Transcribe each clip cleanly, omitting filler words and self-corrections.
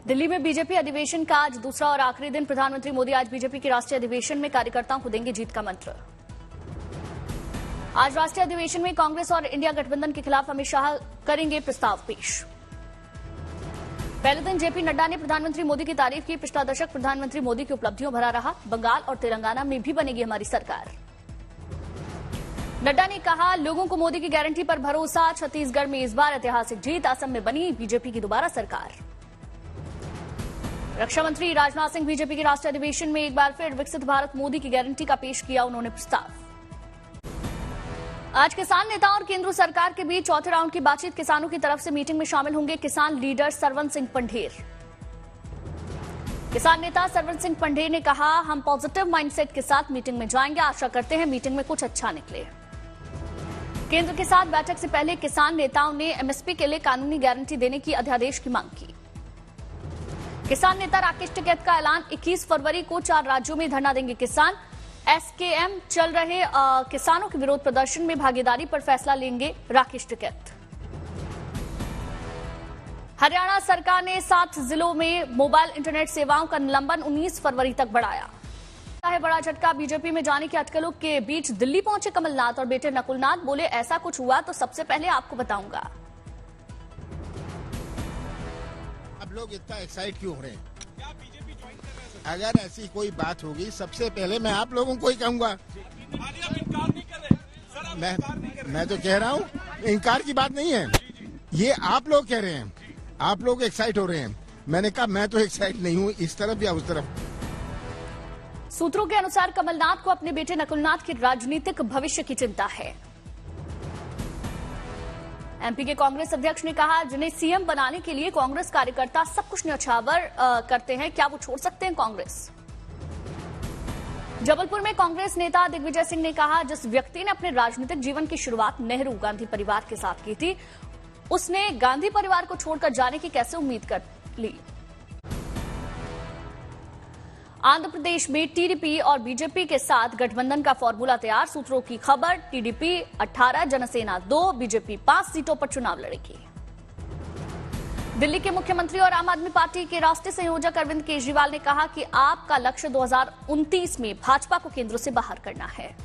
दिल्ली में बीजेपी अधिवेशन का आज दूसरा और आखिरी दिन। प्रधानमंत्री मोदी आज बीजेपी के राष्ट्रीय अधिवेशन में कार्यकर्ताओं को देंगे जीत का मंत्र। आज राष्ट्रीय अधिवेशन में कांग्रेस और इंडिया गठबंधन के खिलाफ अमित शाह करेंगे प्रस्ताव पेश। पहले दिन जेपी नड्डा ने प्रधानमंत्री मोदी की तारीफ की। पिछला दशक प्रधानमंत्री मोदी की उपलब्धियों भरा रहा। बंगाल और तेलंगाना में भी बनेगी हमारी सरकार। नड्डा ने कहा, लोगों को मोदी की गारंटी पर भरोसा। छत्तीसगढ़ में इस बार ऐतिहासिक जीत। असम में बनी बीजेपी की दोबारा सरकार। रक्षा मंत्री राजनाथ सिंह बीजेपी के राष्ट्रीय अधिवेशन में एक बार फिर विकसित भारत मोदी की गारंटी का पेश किया उन्होंने प्रस्ताव। आज किसान नेता और केंद्र सरकार के बीच चौथे राउंड की बातचीत। किसानों की तरफ से मीटिंग में शामिल होंगे किसान लीडर सरवन सिंह पंढेर। किसान नेता सरवन सिंह पंढेर ने कहा, हम पॉजिटिव माइंडसेट के साथ मीटिंग में जाएंगे। आशा करते हैं मीटिंग में कुछ अच्छा निकले। केंद्र के साथ बैठक से पहले किसान नेताओं ने एमएसपी के लिए कानूनी गारंटी देने की अध्यादेश की मांग की। किसान नेता राकेश टिकैत का ऐलान, 21 फरवरी को 4 राज्यों में धरना देंगे किसान। एसकेएम चल रहे किसानों के विरोध प्रदर्शन में भागीदारी पर फैसला लेंगे राकेश टिकैत। हरियाणा सरकार ने 7 जिलों में मोबाइल इंटरनेट सेवाओं का निलंबन 19 फरवरी तक बढ़ाया है। बड़ा झटका, बीजेपी में जाने के अटकलों के बीच दिल्ली पहुंचे कमलनाथ और बेटे नकुलनाथ। बोले, ऐसा कुछ हुआ तो सबसे पहले आपको बताऊंगा। अब लोग इतना एक्साइट क्यों हो रहे हैं? अगर ऐसी कोई बात होगी सबसे पहले मैं आप लोगों को ही कहूंगा। मैं तो कह रहा हूँ, इनकार की बात नहीं है, ये आप लोग कह रहे हैं, आप लोग एक्साइट हो रहे हैं। मैंने कहा मैं तो एक्साइट नहीं हूँ, इस तरफ या उस तरफ। सूत्रों के अनुसार कमलनाथ को अपने बेटे नकुलनाथ के राजनीतिक भविष्य की चिंता है। एमपी के कांग्रेस अध्यक्ष ने कहा, जिन्हें सीएम बनाने के लिए कांग्रेस कार्यकर्ता सब कुछ न्यौछावर करते हैं, क्या वो छोड़ सकते हैं कांग्रेस? जबलपुर में कांग्रेस नेता दिग्विजय सिंह ने कहा, जिस व्यक्ति ने अपने राजनीतिक जीवन की शुरुआत नेहरू गांधी परिवार के साथ की थी, उसने गांधी परिवार को छोड़कर जाने की कैसे उम्मीद कर ली? आंध्र प्रदेश में टीडीपी और बीजेपी के साथ गठबंधन का फॉर्मूला तैयार। सूत्रों की खबर, टीडीपी 18, जनसेना 2, बीजेपी 5 सीटों पर चुनाव लड़ेगी। दिल्ली के मुख्यमंत्री और आम आदमी पार्टी के राष्ट्रीय संयोजक अरविंद केजरीवाल ने कहा कि आपका लक्ष्य 2029 में भाजपा को केंद्र से बाहर करना है।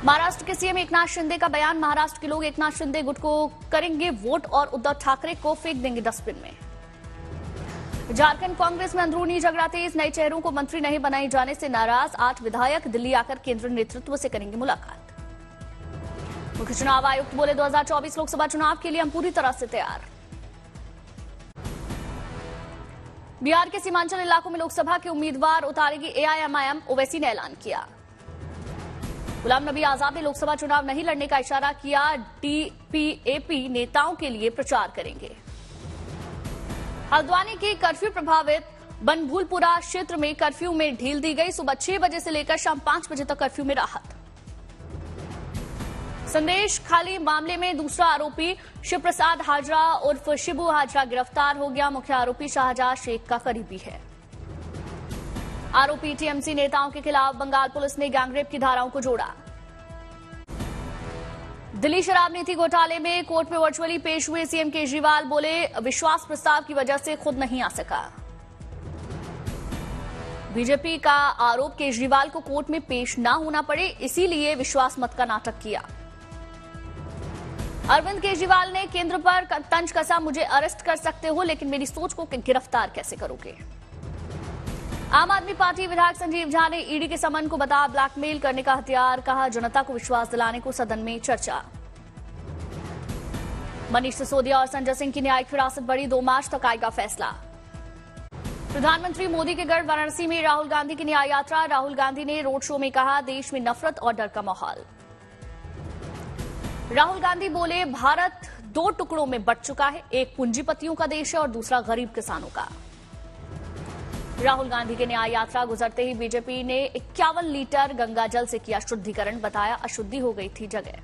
महाराष्ट्र के सीएम एकनाथ शिंदे का बयान, महाराष्ट्र के लोग एकनाथ शिंदे गुट को करेंगे वोट और उद्धव ठाकरे को फेंक देंगे डस्टबिन में। झारखंड कांग्रेस में अंदरूनी झगड़ा तेज, नए चेहरों को मंत्री नहीं बनाए जाने से नाराज 8 विधायक दिल्ली आकर केंद्र नेतृत्व से करेंगे मुलाकात। मुख्य चुनाव आयुक्त बोले, 2024 लोकसभा चुनाव के लिए हम पूरी तरह से तैयार। बिहार के सीमांचल इलाकों में लोकसभा के उम्मीदवार उतारेगी एआईएमआईएम, ओवैसी ने ऐलान किया। गुलाम नबी आजाद ने लोकसभा चुनाव नहीं लड़ने का इशारा किया। टीपीएपी नेताओं के लिए प्रचार करेंगे। हल्द्वानी के कर्फ्यू प्रभावित बनभूलपुरा क्षेत्र में कर्फ्यू में ढील दी गई। सुबह 6 बजे से लेकर शाम 5 बजे तक कर्फ्यू में राहत। संदेश खाली मामले में दूसरा आरोपी शिव प्रसाद हाजरा उर्फ शिबू हाजरा गिरफ्तार हो गया। मुख्य आरोपी शाहजहां शेख का करीबी है। आरोपी टीएमसी नेताओं के खिलाफ बंगाल पुलिस ने गैंगरेप की धाराओं को जोड़ा। दिल्ली शराब नीति घोटाले में कोर्ट में वर्चुअली पेश हुए सीएम केजरीवाल। बोले, विश्वास प्रस्ताव की वजह से खुद नहीं आ सका। बीजेपी का आरोप, केजरीवाल को कोर्ट में पेश न होना पड़े इसीलिए विश्वास मत का नाटक किया। अरविंद केजरीवाल ने केंद्र पर तंज कसा, मुझे अरेस्ट कर सकते हो लेकिन मेरी सोच को गिरफ्तार कैसे करोगे? आम आदमी पार्टी विधायक संजीव झा ने ईडी के समन को बताया ब्लैकमेल करने का हथियार। कहा, जनता को विश्वास दिलाने को सदन में चर्चा। मनीष सिसोदिया और संजय सिंह की न्यायिक हिरासत बढ़ी, 2 मार्च तक आएगा फैसला। प्रधानमंत्री मोदी के गढ़ वाराणसी में राहुल गांधी की न्याय यात्रा। राहुल गांधी ने रोड शो में कहा, देश में नफरत और डर का माहौल। राहुल गांधी बोले, भारत 2 टुकड़ों में बंट चुका है, एक पूंजीपतियों का देश है और दूसरा गरीब किसानों का। राहुल गांधी की न्याय यात्रा गुजरते ही बीजेपी ने 51 लीटर गंगाजल से किया शुद्धिकरण। बताया, अशुद्धि हो गई थी जगह।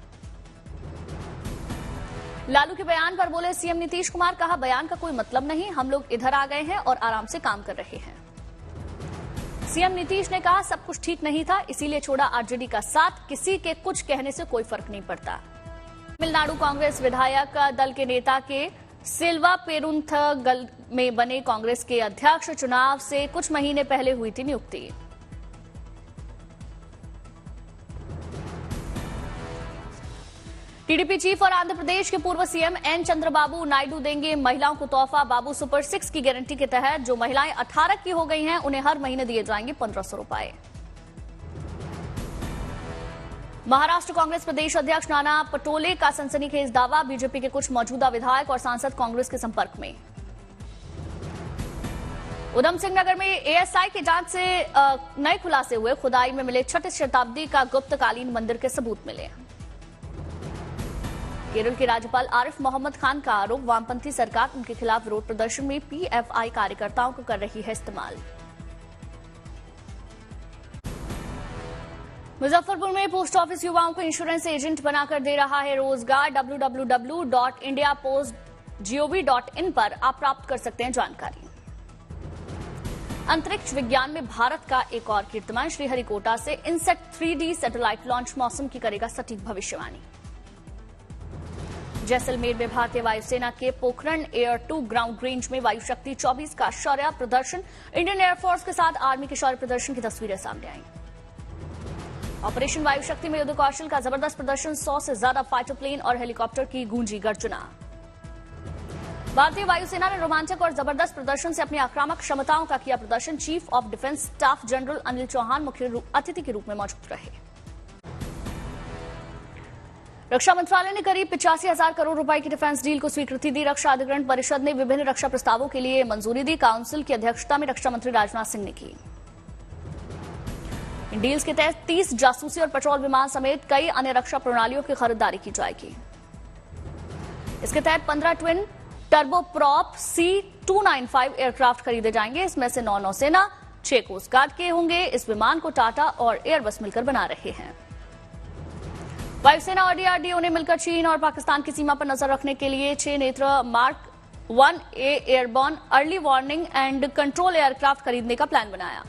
लालू के बयान पर बोले सीएम नीतीश कुमार, कहा, बयान का कोई मतलब नहीं, हम लोग इधर आ गए हैं और आराम से काम कर रहे हैं। सीएम नीतीश ने कहा, सब कुछ ठीक नहीं था इसीलिए छोड़ा आरजेडी का साथ, किसी के कुछ कहने से कोई फर्क नहीं पड़ता। तमिलनाडु कांग्रेस विधायक दल के नेता के सेल्वा पेरुंथगल में बने कांग्रेस के अध्यक्ष चुनाव से कुछ महीने पहले हुई थी नियुक्ति। टीडीपी चीफ और आंध्र प्रदेश के पूर्व सीएम एन चंद्रबाबू नायडू देंगे महिलाओं को तोहफा। बाबू सुपर 6 की गारंटी के तहत जो महिलाएं 18 की हो गई हैं उन्हें हर महीने दिए जाएंगे 1500 रुपए। महाराष्ट्र कांग्रेस प्रदेश अध्यक्ष नाना पटोले का सनसनीखेज दावा, बीजेपी के कुछ मौजूदा विधायक और सांसद कांग्रेस के संपर्क में। उधम सिंह नगर में एएसआई की जांच से नए खुलासे हुए, खुदाई में मिले 6वीं शताब्दी का गुप्तकालीन मंदिर के सबूत मिले। केरल के राज्यपाल आरिफ मोहम्मद खान का आरोप, वामपंथी सरकार उनके खिलाफ विरोध प्रदर्शन में पीएफआई कार्यकर्ताओं को कर रही है इस्तेमाल। मुजफ्फरपुर में पोस्ट ऑफिस युवाओं को इंश्योरेंस एजेंट बनाकर दे रहा है रोजगार। www.indiapost.gov.in पर आप प्राप्त कर सकते हैं जानकारी। अंतरिक्ष विज्ञान में भारत का एक और कीर्तिमान, श्रीहरिकोटा से इनसेट 3D सैटेलाइट लॉन्च मौसम की करेगा सटीक भविष्यवाणी। जैसलमेर में भारतीय वायुसेना के पोखरण एयर 2 ग्राउंड रेंज में वायु शक्ति 24 का शौर्य प्रदर्शन, इंडियन एयरफोर्स के साथ आर्मी के शौर्य प्रदर्शन की तस्वीरें सामने आई। ऑपरेशन वायु शक्ति में युद्ध कौशल का जबरदस्त प्रदर्शन, 100 से ज्यादा फाइटर प्लेन और हेलीकॉप्टर की गूंजी गर्जना। भारतीय वायुसेना ने रोमांचक और जबरदस्त प्रदर्शन से अपनी आक्रामक क्षमताओं का किया प्रदर्शन। Chief of defence staff general Anil Chauhan मुख्य अतिथि के रूप में मौजूद रहे। रक्षा मंत्रालय ने करीब 85,000 करोड़ रुपए की डिफेंस डील को स्वीकृति दी। रक्षा अधिग्रहण परिषद ने विभिन्न रक्षा प्रस्तावों के लिए मंजूरी दी। काउंसिल की अध्यक्षता में रक्षा मंत्री राजनाथ सिंह ने की। इन डील्स के तहत 30 जासूसी और पेट्रोल विमान समेत कई अन्य रक्षा प्रणालियों की खरीदारी की जाएगी। इसके तहत 15 ट्विन टर्बोप्रॉप C295 एयरक्राफ्ट खरीदे जाएंगे। इसमें से 9 नौसेना, 6 कोस्ट गार्ड के होंगे। इस विमान को टाटा और एयरबस मिलकर बना रहे हैं। वायुसेना और डीआरडीओ ने मिलकर चीन और पाकिस्तान की सीमा पर नजर रखने के लिए 6 नेत्र mark 1A airborne early warning and control aircraft खरीदने का प्लान बनाया।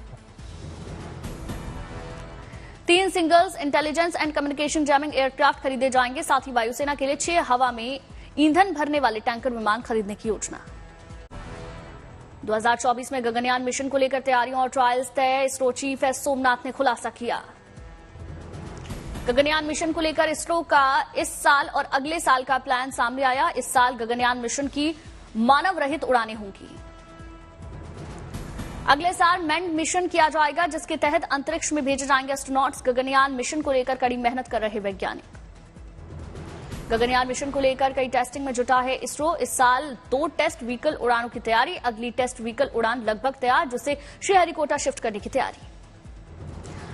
3 singles intelligence and communication jamming aircraft खरीदे जाएंगे। साथ ही वायुसेना के लिए 6 हवा में ईंधन भरने वाले टैंकर विमान खरीदने की योजना। 2024 में गगनयान मिशन को लेकर तैयारियों और ट्रायल्स तय, इसरो चीफ एस सोमनाथ ने खुलासा किया। गगनयान मिशन को लेकर इसरो का इस साल और अगले साल का प्लान सामने आया। इस साल गगनयान मिशन की मानव रहित उड़ानें होंगी। अगले साल मैन्ड मिशन किया जाएगा, जिसके तहत अंतरिक्ष में भेजे जाएंगे एस्ट्रोनॉट्स। गगनयान मिशन को लेकर कड़ी मेहनत कर रहे वैज्ञानिक। गगनयान मिशन को लेकर कई टेस्टिंग में जुटा है इसरो। इस साल 2 टेस्ट व्हीकल उड़ानों की तैयारी। अगली टेस्ट व्हीकल उड़ान लगभग तैयार, जिसे श्रीहरिकोटा शिफ्ट करने की तैयारी।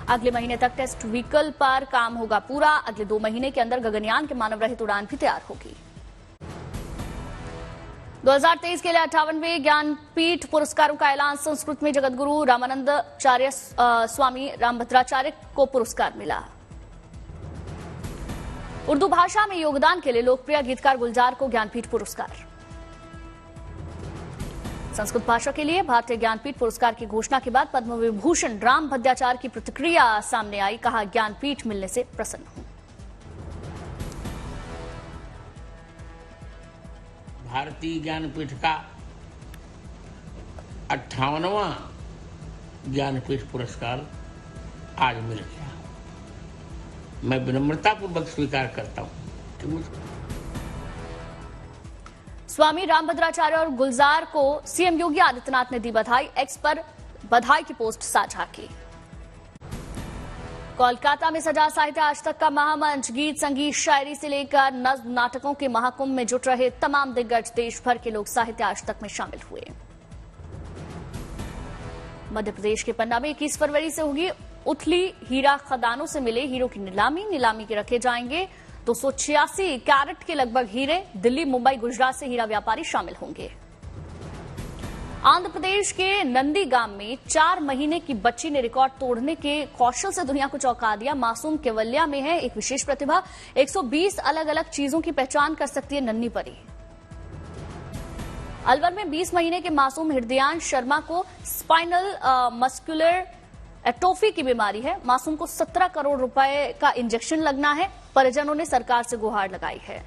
अगले महीने तक टेस्ट व्हीकल पर काम होगा पूरा। अगले 2 महीने के अंदर गगनयान के मानव रहित उड़ान भी तैयार होगी। 2023 के लिए 58वें ज्ञानपीठ पुरस्कारों का ऐलान। संस्कृत में जगतगुरु रामानंदाचार्य स्वामी रामभद्राचार्य को पुरस्कार मिला। उर्दू भाषा में योगदान के लिए लोकप्रिय गीतकार गुलजार को ज्ञानपीठ पुरस्कार। संस्कृत भाषा के लिए भारतीय ज्ञानपीठ पुरस्कार की घोषणा के बाद पद्म विभूषण रामभद्राचार्य की प्रतिक्रिया सामने आई। कहा, ज्ञानपीठ मिलने से प्रसन्न हूं। भारतीय ज्ञानपीठ का 58वां ज्ञानपीठ पुरस्कार आज मिल गया। मैं विनम्रतापूर्वक स्वीकार करता हूं। स्वामी रामभद्राचार्य और गुलजार को सीएम योगी आदित्यनाथ ने दी बधाई। एक्स पर बधाई की पोस्ट साझा की। कोलकाता में सजा साहित्य आज तक का महामंच। गीत, संगीत, शायरी से लेकर नज्म, नाटकों के महाकुंभ में जुट रहे तमाम दिग्गज देश भर के लोग साहित्य आज तक में शामिल हुए। मध्य प्रदेश के पन्ना में 21 फरवरी से होगी उथली हीरा खदानों से मिले हीरो की नीलामी के रखे जाएंगे 286 कैरेट के लगभग हीरे। दिल्ली, मुंबई, गुजरात से हीरा व्यापारी शामिल होंगे। आंध्र प्रदेश के नंदीगाम में 4 महीने की बच्ची ने रिकॉर्ड तोड़ने के कौशल से दुनिया को चौंका दिया। मासूम केवल्या में है एक विशेष प्रतिभा। 120 अलग अलग चीजों की पहचान कर सकती है नन्ही परी। अलवर में 20 महीने के मासूम हृदयांश शर्मा को स्पाइनल मस्कुलर एट्रोफी की बीमारी है। मासूम को 17 करोड़ रुपए का इंजेक्शन लगना है। परिजनों ने सरकार से गुहार लगाई है।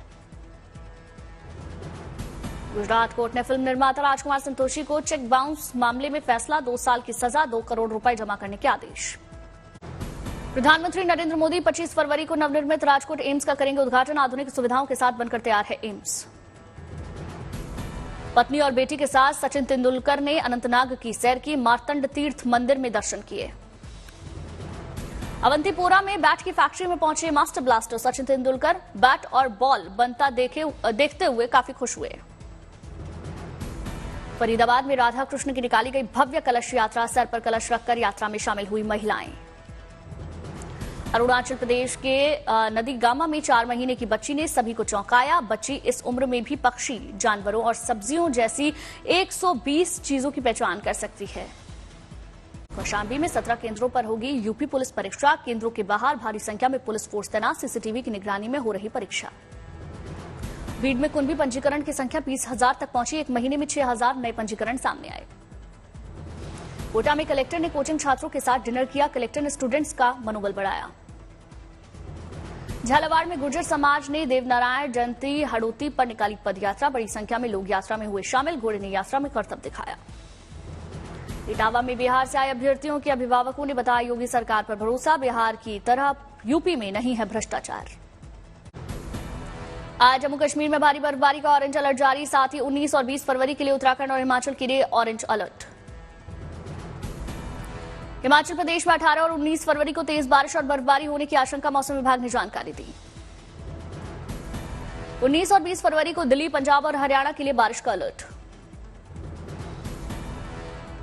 गुजरात कोर्ट ने फिल्म निर्माता राजकुमार संतोषी को चेक बाउंस मामले में फैसला, 2 साल की सजा, 2 करोड़ रुपए जमा करने के आदेश। प्रधानमंत्री नरेंद्र मोदी 25 फरवरी को नवनिर्मित राजकोट एम्स का करेंगे उद्घाटन, आधुनिक सुविधाओं के साथ बनकर तैयार है एम्स। पत्नी और बेटी के साथ सचिन तेंदुलकर ने अनंतनाग की सैर की, मार्तंड तीर्थ मंदिर में दर्शन किए। अवंतीपोरा में बैट की फैक्ट्री में पहुंचे master blaster Sachin Tendulkar, bat और बॉल बनता देखते हुए काफी खुश हुए। फरीदाबाद में राधा कृष्ण की निकाली गई भव्य कलश यात्रा, सर पर कलश रखकर यात्रा में शामिल हुई महिलाएं। अरुणाचल प्रदेश के नदीगामा में 4 महीने की बच्ची ने सभी को चौंकाया। बच्ची इस उम्र में भी पक्षी, जानवरों और सब्जियों जैसी 120 चीजों की पहचान कर सकती है। कौशाम्बी में 17 केंद्रों पर होगी यूपी पुलिस परीक्षा, केंद्रों के बाहर भारी संख्या में पुलिस फोर्स तैनात, सीसीटीवी की निगरानी में हो रही परीक्षा। भीड़ में कुंभी पंजीकरण की संख्या 20,000 तक पहुंची, 1 महीने में 6,000 नए पंजीकरण सामने आए। कोटा में कलेक्टर ने कोचिंग छात्रों के साथ डिनर किया, कलेक्टर ने स्टूडेंट्स का मनोबल बढ़ाया। झालावाड़ में गुर्जर समाज ने देवनारायण जयंती हड़ोती पर निकाली पदयात्रा, बड़ी संख्या में लोग यात्रा में हुए शामिल, घोड़े ने यात्रा में करतब दिखाया। इटावा में बिहार से आए अभ्यर्थियों के अभिभावकों ने बताया योगी सरकार पर भरोसा, बिहार की तरह यूपी में नहीं है भ्रष्टाचार। आज जम्मू कश्मीर में भारी बर्फबारी का ऑरेंज अलर्ट जारी, साथ ही 19 और 20 फरवरी के लिए उत्तराखंड और हिमाचल के लिए ऑरेंज अलर्ट। हिमाचल प्रदेश में 18 और 19 फरवरी को तेज बारिश और बर्फबारी होने की आशंका, मौसम विभाग ने जानकारी दी। 19 और 20 फरवरी को दिल्ली, पंजाब और हरियाणा के लिए बारिश का अलर्ट।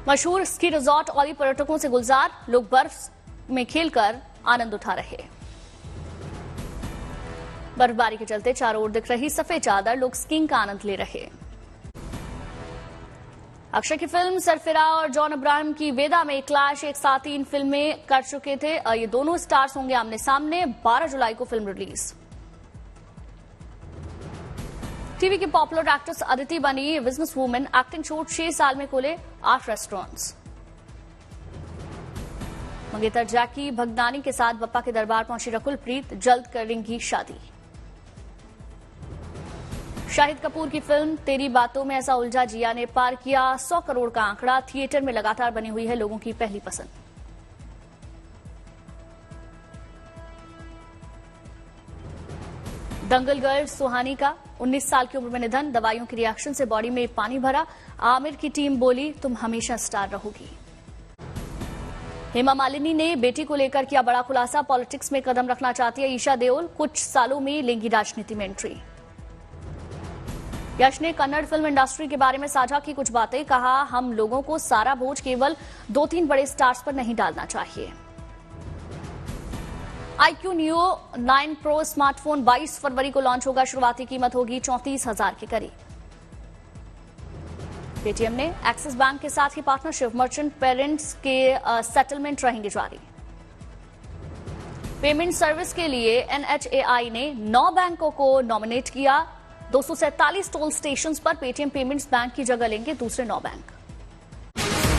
मशहूर स्की रिजॉर्ट औली पर्यटकों से गुलजार, लोग बर्फ में खेलकर आनंद उठा रहे। बर्फबारी के चलते चारों ओर दिख रही सफेद चादर, लोग स्कीइंग का आनंद ले रहे। अक्षय की फिल्म सरफिरा और जॉन अब्राहम की वेदा में क्लैश, एक साथ 3 फिल्में कर चुके थे। ये दोनों स्टार्स होंगे आमने सामने, 12 जुलाई को फिल्म रिलीज। टीवी की पॉपुलर एक्ट्रेस अदिति बनी बिजनेस वूमेन, एक्टिंग छूट, 6 साल में खोले 8 रेस्टोरेंट्स। मंगेतर जैकी भगदानी के साथ बप्पा के दरबार पहुंची रकुल प्रीत, जल्द करेंगी शादी। शाहिद कपूर की फिल्म तेरी बातों में ऐसा उलझा जिया ने पार किया 100 करोड़ का आंकड़ा, थिएटर में लगातार बनी हुई है लोगों की पहली पसंद। दंगल गर्ल सुहानी का 19 साल की उम्र में निधन, दवाइयों के रिएक्शन से बॉडी में पानी भरा, आमिर की टीम बोली तुम हमेशा स्टार रहोगी। हेमा मालिनी ने बेटी को लेकर किया बड़ा खुलासा, पॉलिटिक्स में कदम रखना चाहती है ईशा देओल, कुछ सालों में लेंगी राजनीति में एंट्री। यश ने कन्नड़ फिल्म इंडस्ट्री के बारे में साझा की कुछ बातें, कहा हम लोगों को सारा बोझ केवल 2-3 बड़े स्टार्स पर नहीं डालना चाहिए। iQOO Neo 9 Pro स्मार्टफोन 22 फरवरी को लॉन्च होगा, शुरुआती कीमत होगी 34,000 के करीब। पेटीएम ने एक्सिस बैंक के साथ ही पार्टनरशिप, मर्चेंट पेरेंट्स के सेटलमेंट रहेंगे जारी। पेमेंट सर्विस के लिए NHAI ने 9 बैंकों को नॉमिनेट किया, 247 टोल स्टेशंस पर पेटीएम पेमेंट्स बैंक की जगह लेंगे दूसरे 9 बैंक।